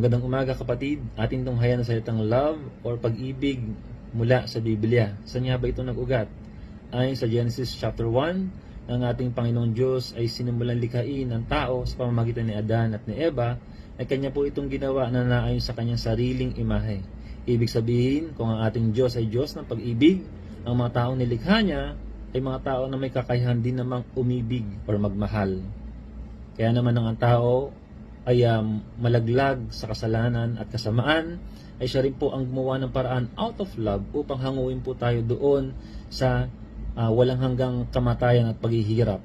Magandang umaga kapatid. Ating tunghayan sa salitang love or pag-ibig mula sa Biblia. Saan nga ba ito nag-ugat? Ayon sa Genesis chapter 1, ang ating Panginoong Diyos ay sinimulan likhain ang tao sa pamamagitan ni Adan at ni Eva, ay kanya po itong ginawa na naayon sa kanyang sariling imahe. Ibig sabihin, kung ang ating Diyos ay Diyos ng pag-ibig, ang mga taong nilikha niya ay mga tao na may kakayahan din namang umibig or magmahal. Kaya naman ang tao ay malaglag sa kasalanan at kasamaan, ay siya rin po ang gumawa ng paraan out of love upang hanguin po tayo doon sa walang hanggang kamatayan at paghihirap.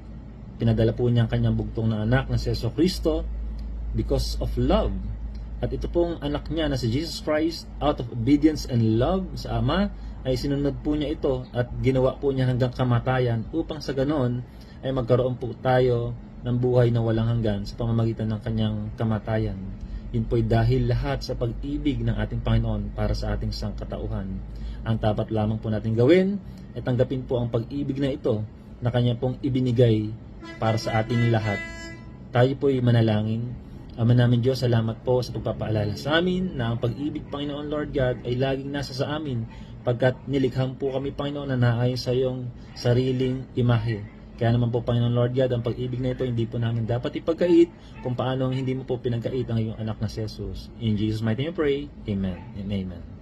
Pinadala po niya ang kanyang bugtong na anak na si Jesucristo because of love. At ito pong anak niya na si Jesus Christ, out of obedience and love sa Ama, ay sinunod po niya ito at ginawa po niya hanggang kamatayan upang sa ganon ay magkaroon po tayo ng buhay na walang hanggan sa pamamagitan ng kanyang kamatayan. Yun po'y dahil lahat sa pag-ibig ng ating Panginoon para sa ating sangkatauhan. Ang dapat lamang po natin gawin ay tanggapin po ang pag-ibig na ito na kanya pong ibinigay para sa ating lahat. Tayo po'y manalangin. Ama namin Diyos, salamat po sa pagpapaalala sa amin na ang pag-ibig, Panginoon Lord God, ay laging nasa sa amin pagkat nilikham po kami, Panginoon, na naayon sa iyong sariling imahe. Kaya naman po, Panginoon Lord God, ang pag-ibig na ito hindi po namin dapat ipagkait kung paano hindi mo po pinagkait ang iyong anak na si Jesus. In Jesus' mighty name we pray. Amen and amen.